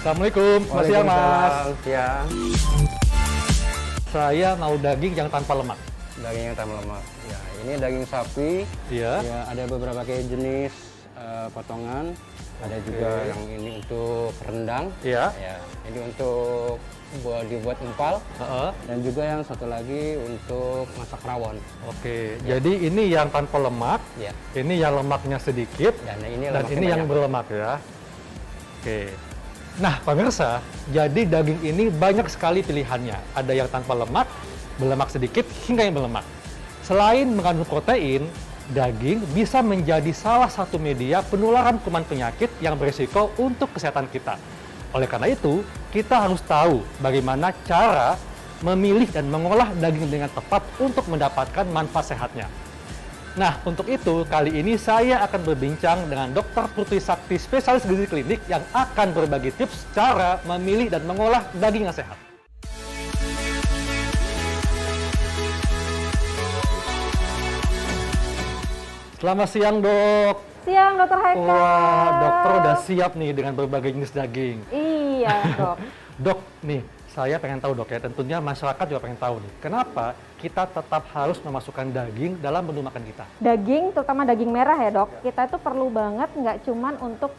Assalamualaikum, Mas siang Mas. Waalaikumsalam, siang. Saya mau daging yang tanpa lemak. Daging yang tanpa lemak. Ya, ini daging sapi. Iya. Ya, ada beberapa jenis potongan. Ada juga yang ini untuk rendang. Iya. Ya, ini untuk dibuat empal. Dan juga yang satu lagi untuk masak rawon. Oke, jadi ini yang tanpa lemak. Ya. Ini yang lemaknya sedikit. Dan ini yang berlemak ya. Oke. Nah, pemirsa, jadi daging ini banyak sekali pilihannya. Ada yang tanpa lemak, berlemak sedikit, hingga yang berlemak. Selain mengandung protein, daging bisa menjadi salah satu media penularan kuman penyakit yang berisiko untuk kesehatan kita. Oleh karena itu, kita harus tahu bagaimana cara memilih dan mengolah daging dengan tepat untuk mendapatkan manfaat sehatnya. Nah, untuk itu, kali ini saya akan berbincang dengan Dr. Putri Sakti, spesialis gizi klinik yang akan berbagi tips cara memilih dan mengolah daging yang sehat. Selamat siang, Dok. Siang, Dokter Haikal. Wah, dokter udah siap nih dengan berbagai jenis daging. Iya, Dok. Dok, nih, saya pengen tahu, Dok ya. Tentunya masyarakat juga pengen tahu nih. Kenapa kita tetap harus memasukkan daging dalam menu makan kita? Daging, terutama daging merah ya, Dok. Kita itu perlu banget nggak cuman untuk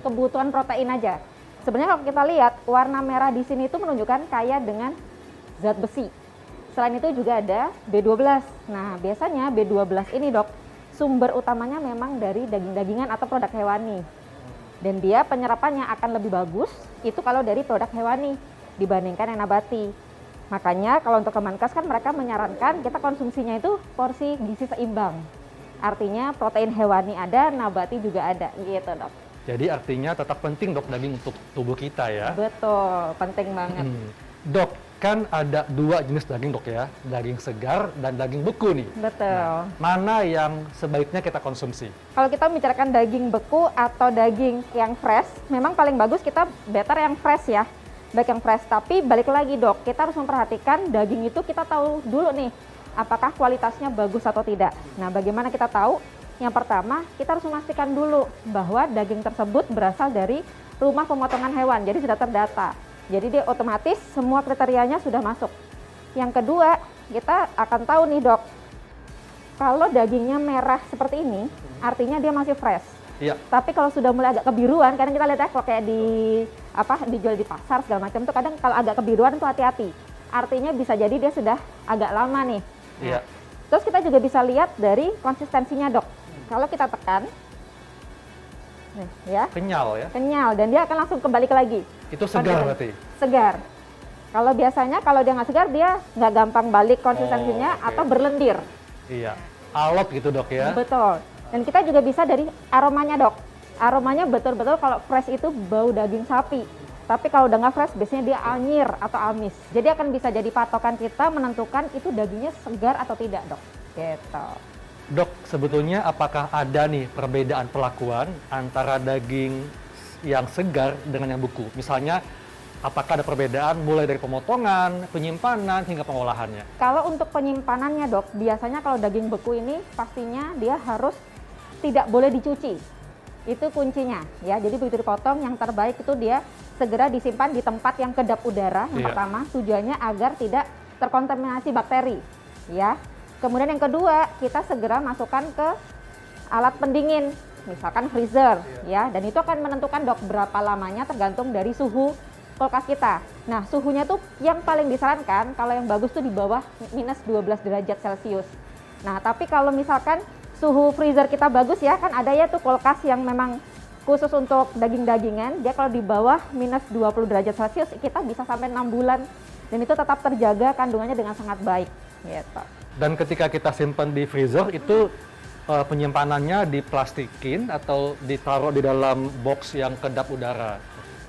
kebutuhan protein aja. Sebenarnya kalau kita lihat, warna merah di sini itu menunjukkan kaya dengan zat besi. Selain itu juga ada B12. Nah, biasanya B12 ini, Dok, sumber utamanya memang dari daging-dagingan atau produk hewani. Dan dia penyerapannya akan lebih bagus itu kalau dari produk hewani dibandingkan yang nabati. Makanya kalau untuk Kemenkes kan mereka menyarankan kita konsumsinya itu porsi gizi seimbang. Artinya protein hewani ada, nabati juga ada gitu, Dok. Jadi artinya tetap penting, Dok, daging untuk tubuh kita ya? Betul, penting banget. Dok, kan ada dua jenis daging, Dok ya, daging segar dan daging beku nih. Betul. Nah, mana yang sebaiknya kita konsumsi? Kalau kita membicarakan daging beku atau daging yang fresh, memang paling bagus kita better yang fresh ya, baik yang fresh. Tapi balik lagi, Dok, kita harus memperhatikan daging itu kita tahu dulu nih, apakah kualitasnya bagus atau tidak. Nah, bagaimana kita tahu? Yang pertama, kita harus memastikan dulu bahwa daging tersebut berasal dari rumah pemotongan hewan, jadi sudah terdata. Jadi dia otomatis semua kriterianya sudah masuk. Yang kedua, kita akan tahu nih, Dok, kalau dagingnya merah seperti ini, artinya dia masih fresh. Iya. Tapi kalau sudah mulai agak kebiruan, kadang kita lihat ya kalau kayak dijual di pasar segala macam tuh kadang kalau agak kebiruan tuh hati-hati. Artinya bisa jadi dia sudah agak lama nih. Iya. Terus kita juga bisa lihat dari konsistensinya, Dok. Kalau kita tekan, nih, ya, kenyal dan dia akan langsung kembali lagi. Itu segar berarti? Segar. Kalau biasanya kalau dia nggak segar dia nggak gampang balik konsistensinya atau berlendir. Iya, alot gitu, Dok ya? Betul. Dan kita juga bisa dari aromanya, Dok. Aromanya betul-betul kalau fresh itu bau daging sapi. Tapi kalau udah nggak fresh biasanya dia anyir atau amis. Jadi akan bisa jadi patokan kita menentukan itu dagingnya segar atau tidak, Dok. Gitu. Dok, sebetulnya apakah ada nih perbedaan perlakuan antara daging yang segar dengan yang beku? Misalnya, apakah ada perbedaan mulai dari pemotongan, penyimpanan, hingga pengolahannya? Kalau untuk penyimpanannya, Dok, biasanya kalau daging beku ini pastinya dia harus tidak boleh dicuci. Itu kuncinya, ya. Jadi begitu dipotong, yang terbaik itu dia segera disimpan di tempat yang kedap udara. Yang pertama, tujuannya agar tidak terkontaminasi bakteri, ya. Kemudian yang kedua, kita segera masukkan ke alat pendingin, misalkan freezer, ya. Dan itu akan menentukan, Dok, berapa lamanya tergantung dari suhu kulkas kita. Nah, suhunya tuh yang paling disarankan kalau yang bagus tuh di bawah minus 12 derajat Celcius. Nah, tapi kalau misalkan suhu freezer kita bagus ya, kan ada ya tuh kulkas yang memang khusus untuk daging-dagingan, dia kalau di bawah minus 20 derajat Celcius kita bisa sampai 6 bulan dan itu tetap terjaga kandungannya dengan sangat baik, gitu. Dan ketika kita simpan di freezer itu penyimpanannya diplastikin atau ditaruh di dalam box yang kedap udara?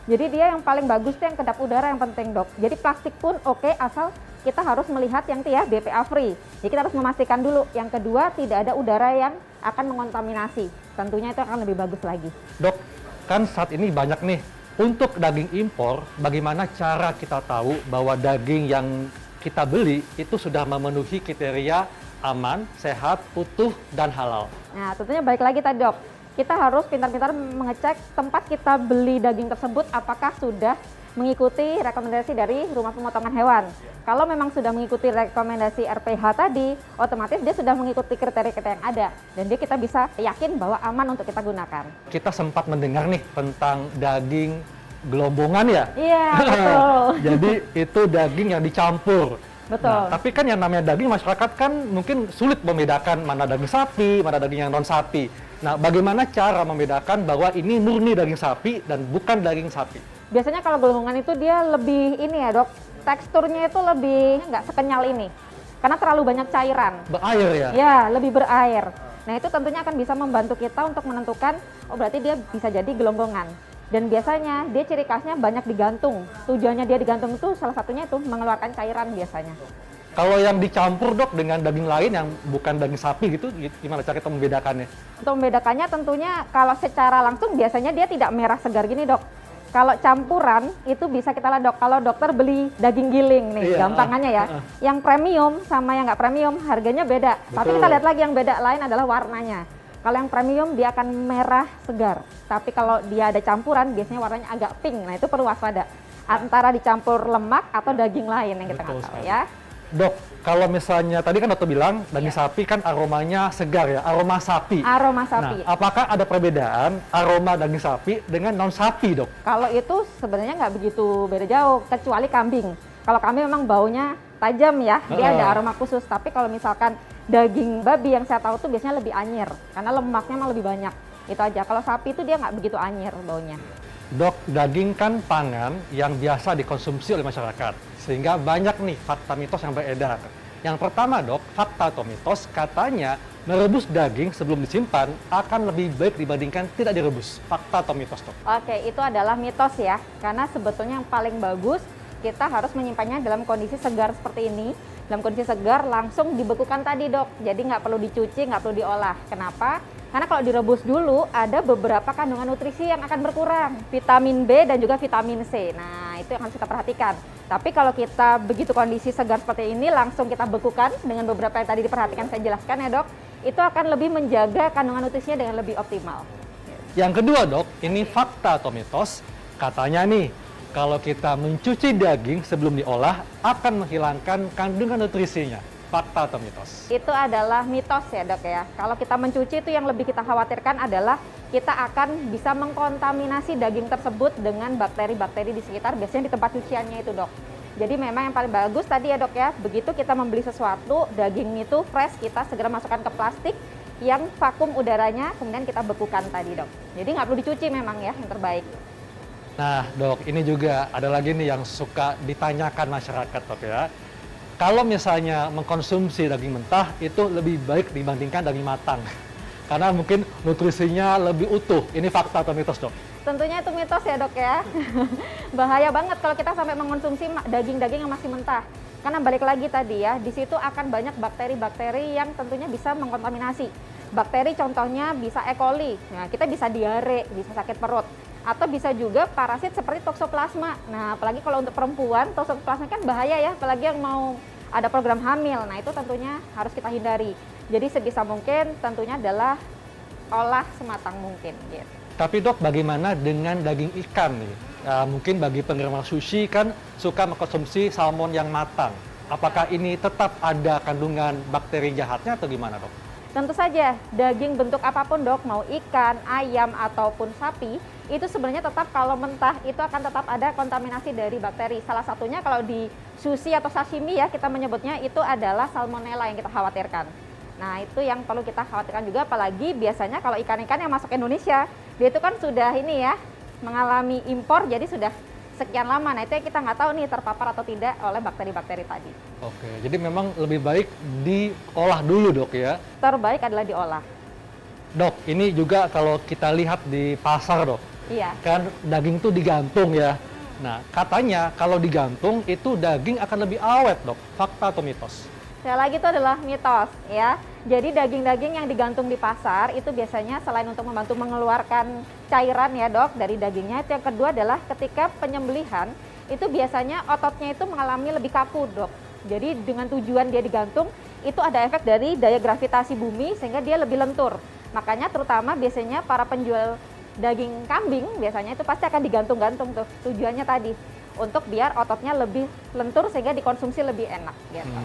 Jadi dia yang paling bagus tuh yang kedap udara yang penting, Dok. Jadi plastik pun oke, asal kita harus melihat yang itu ya BPA free. Jadi kita harus memastikan dulu. Yang kedua, tidak ada udara yang akan mengontaminasi. Tentunya itu akan lebih bagus lagi. Dok, kan saat ini banyak nih untuk daging impor, bagaimana cara kita tahu bahwa daging yang kita beli itu sudah memenuhi kriteria aman, sehat, utuh, dan halal? Nah, tentunya balik lagi tadi, Dok. kita harus pintar-pintar mengecek tempat kita beli daging tersebut apakah sudah mengikuti rekomendasi dari rumah pemotongan hewan. Kalau memang sudah mengikuti rekomendasi RPH tadi, otomatis dia sudah mengikuti kriteria-kriteria yang ada. Dan kita bisa yakin bahwa aman untuk kita gunakan. Kita sempat mendengar nih tentang daging gelombongan ya? Iya, betul. Jadi itu daging yang dicampur. Betul. Nah, tapi kan yang namanya daging, masyarakat kan mungkin sulit membedakan mana daging sapi, mana daging yang non sapi. Nah, bagaimana cara membedakan bahwa ini murni daging sapi dan bukan daging sapi? Biasanya kalau gelembungan itu dia lebih ini ya dok, teksturnya itu lebih nggak sekenyal ini. Karena terlalu banyak cairan. Berair ya? Ya, lebih berair. Nah itu tentunya akan bisa membantu kita untuk menentukan, oh berarti dia bisa jadi gelonggongan. Dan biasanya dia ciri khasnya banyak digantung. Tujuannya dia digantung itu salah satunya itu mengeluarkan cairan biasanya. Kalau yang dicampur dok dengan daging lain yang bukan daging sapi gitu, gimana cara kita membedakannya? Untuk membedakannya tentunya kalau secara langsung biasanya dia tidak merah segar gini dok. Kalau campuran itu bisa kita lihat dok, kalau dokter beli daging giling nih, gampangannya ya. Yang premium sama yang nggak premium harganya beda. Betul. Tapi kita lihat lagi yang beda lain adalah warnanya. Kalau yang premium dia akan merah segar. Tapi kalau dia ada campuran biasanya warnanya agak pink. Nah itu perlu waspada. Antara dicampur lemak atau daging lain yang kita nggak tahu ya. Dok, kalau misalnya tadi kan dokter bilang daging sapi kan aromanya segar ya, aroma sapi. Aroma sapi. Nah, apakah ada perbedaan aroma daging sapi dengan non sapi, dok? Kalau itu sebenarnya nggak begitu beda jauh, kecuali kambing. Kalau kambing memang baunya tajam ya, dia ada aroma khusus. Tapi kalau misalkan daging babi yang saya tahu tuh biasanya lebih anyir, karena lemaknya memang lebih banyak. Itu aja. Kalau sapi itu dia nggak begitu anyir baunya. Dok, daging kan pangan yang biasa dikonsumsi oleh masyarakat, sehingga banyak nih fakta mitos yang beredar. Yang pertama dok, fakta atau mitos katanya merebus daging sebelum disimpan akan lebih baik dibandingkan tidak direbus. Fakta atau mitos dok? Oke, itu adalah mitos ya, karena sebetulnya yang paling bagus kita harus menyimpannya dalam kondisi segar seperti ini. Dalam kondisi segar langsung dibekukan tadi dok, jadi nggak perlu dicuci, nggak perlu diolah. Kenapa? Karena kalau direbus dulu ada beberapa kandungan nutrisi yang akan berkurang, vitamin B dan juga vitamin C. Nah itu yang harus kita perhatikan. Tapi kalau kita begitu kondisi segar seperti ini langsung kita bekukan dengan beberapa yang tadi diperhatikan saya jelaskan ya dok, itu akan lebih menjaga kandungan nutrisinya dengan lebih optimal. Yang kedua dok, ini fakta atau mitos, katanya nih kalau kita mencuci daging sebelum diolah akan menghilangkan kandungan nutrisinya. Fakta atau mitos? Itu adalah mitos ya dok ya. Kalau kita mencuci itu yang lebih kita khawatirkan adalah kita akan bisa mengkontaminasi daging tersebut dengan bakteri-bakteri di sekitar, biasanya di tempat cuciannya itu dok. Jadi memang yang paling bagus tadi ya dok ya, begitu kita membeli sesuatu, daging itu fresh, kita segera masukkan ke plastik yang vakum udaranya, kemudian kita bekukan tadi dok. Jadi nggak perlu dicuci memang ya, yang terbaik. Nah dok, ini juga ada lagi nih yang suka ditanyakan masyarakat dok ya. Kalau misalnya mengkonsumsi daging mentah itu lebih baik dibandingkan daging matang. Karena mungkin nutrisinya lebih utuh. Ini fakta atau mitos dok? Tentunya itu mitos ya dok ya. Bahaya banget kalau kita sampai mengkonsumsi daging-daging yang masih mentah. Karena balik lagi tadi ya, di situ akan banyak bakteri-bakteri yang tentunya bisa mengkontaminasi. Bakteri contohnya bisa E. coli, nah, kita bisa diare, bisa sakit perut. Atau bisa juga parasit seperti toksoplasma. Nah, apalagi kalau untuk perempuan, toksoplasma kan bahaya ya, apalagi yang mau ada program hamil. Nah, itu tentunya harus kita hindari. Jadi sebisa mungkin tentunya adalah olah sematang mungkin. Gitu. Tapi dok, bagaimana dengan daging ikan nih? Mungkin bagi penggemar sushi kan suka mengkonsumsi salmon yang matang. Apakah ini tetap ada kandungan bakteri jahatnya atau gimana dok? Tentu saja, daging bentuk apapun dok, mau ikan, ayam, ataupun sapi, itu sebenarnya tetap kalau mentah itu akan tetap ada kontaminasi dari bakteri. Salah satunya kalau di sushi atau sashimi ya, kita menyebutnya itu adalah salmonella yang kita khawatirkan. Nah itu yang perlu kita khawatirkan juga, apalagi biasanya kalau ikan-ikan yang masuk Indonesia, dia itu kan sudah ini ya, mengalami impor, jadi sudah sekian lama. Nah itu yang kita nggak tahu nih terpapar atau tidak oleh bakteri-bakteri tadi. Oke, jadi memang lebih baik diolah dulu dok ya? Terbaik adalah diolah. Dok, ini juga kalau kita lihat di pasar dok, Iya. kan daging tuh digantung ya. Nah katanya kalau digantung itu daging akan lebih awet dok, fakta atau mitos? Sekali lagi itu adalah mitos ya. Jadi daging-daging yang digantung di pasar itu biasanya selain untuk membantu mengeluarkan cairan ya dok dari dagingnya, itu yang kedua adalah ketika penyembelihan itu biasanya ototnya itu mengalami lebih kaku dok. Jadi dengan tujuan dia digantung itu ada efek dari daya gravitasi bumi sehingga dia lebih lentur. Makanya terutama biasanya para penjual daging kambing biasanya itu pasti akan digantung-gantung tuh. Tujuannya tadi untuk biar ototnya lebih lentur sehingga dikonsumsi lebih enak gitu.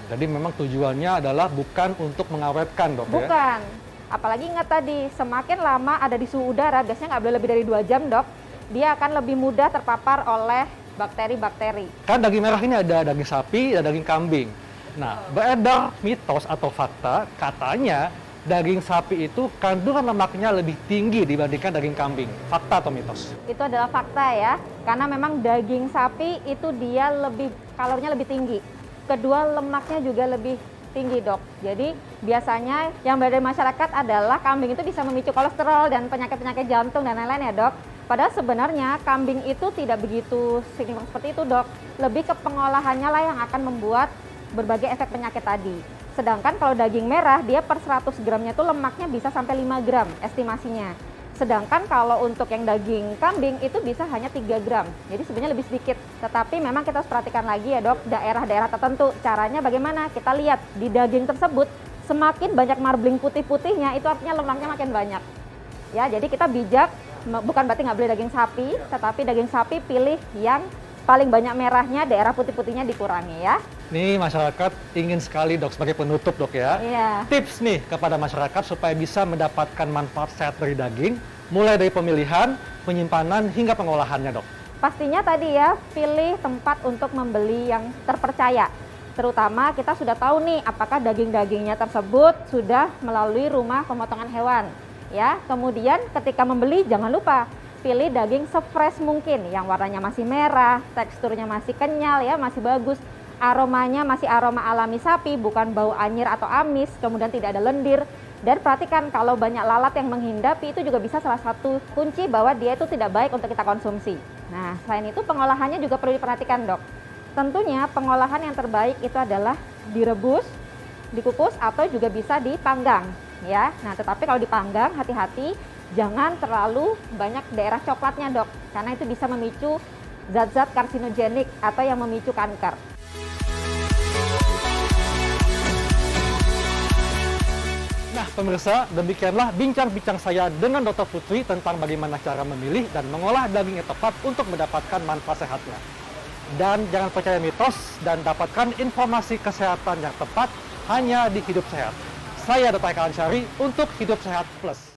Jadi memang tujuannya adalah bukan untuk mengawetkan, Dok, ya? Bukan. Apalagi ingat tadi, semakin lama ada di suhu udara, biasanya nggak boleh lebih dari 2 jam, Dok, dia akan lebih mudah terpapar oleh bakteri-bakteri. Kan daging merah ini ada daging sapi, ada daging kambing. Nah, beredar mitos atau fakta, katanya daging sapi itu kandungan lemaknya lebih tinggi dibandingkan daging kambing. Fakta atau mitos? Itu adalah fakta ya, karena memang daging sapi itu dia kalorinya lebih tinggi. Kedua, lemaknya juga lebih tinggi, Dok. Jadi biasanya yang beredar di masyarakat adalah kambing itu bisa memicu kolesterol dan penyakit-penyakit jantung dan lain-lain ya, Dok. Padahal sebenarnya kambing itu tidak begitu signifikan seperti itu, Dok. Lebih ke pengolahannya lah yang akan membuat berbagai efek penyakit tadi. Sedangkan kalau daging merah, dia per 100 gramnya itu lemaknya bisa sampai 5 gram estimasinya. Sedangkan kalau untuk yang daging kambing itu bisa hanya 3 gram. Jadi sebenarnya lebih sedikit. Tetapi memang kita harus perhatikan lagi ya, Dok, daerah-daerah tertentu. Caranya bagaimana? Kita lihat di daging tersebut, semakin banyak marbling putih-putihnya, itu artinya lemaknya makin banyak. Ya, jadi kita bijak, bukan berarti nggak boleh daging sapi, tetapi daging sapi pilih yang paling banyak merahnya, daerah putih-putihnya dikurangi ya. Nih masyarakat ingin sekali, Dok, sebagai penutup, Dok, ya. Iya. Tips nih kepada masyarakat supaya bisa mendapatkan manfaat sehat dari daging, mulai dari pemilihan, penyimpanan, hingga pengolahannya, Dok. Pastinya tadi ya, pilih tempat untuk membeli yang terpercaya. Terutama kita sudah tahu nih apakah daging-dagingnya tersebut sudah melalui rumah pemotongan hewan. Ya, kemudian ketika membeli jangan lupa pilih daging sefresh mungkin, yang warnanya masih merah, teksturnya masih kenyal ya, masih bagus. Aromanya masih aroma alami sapi, bukan bau anyir atau amis, kemudian tidak ada lendir. Dan perhatikan kalau banyak lalat yang menghindapi, itu juga bisa salah satu kunci bahwa dia itu tidak baik untuk kita konsumsi. Nah, selain itu pengolahannya juga perlu diperhatikan, Dok. Tentunya pengolahan yang terbaik itu adalah direbus, dikukus, atau juga bisa dipanggang. Ya, nah tetapi kalau dipanggang hati-hati, jangan terlalu banyak daerah coklatnya, Dok, karena itu bisa memicu zat-zat karsinogenik atau yang memicu kanker. Nah, pemirsa, demikianlah bincang-bincang saya dengan Dr. Putri tentang bagaimana cara memilih dan mengolah daging yang tepat untuk mendapatkan manfaat sehatnya. Dan jangan percaya mitos dan dapatkan informasi kesehatan yang tepat hanya di Hidup Sehat. Saya Dr. Eka Ansyari untuk Hidup Sehat Plus.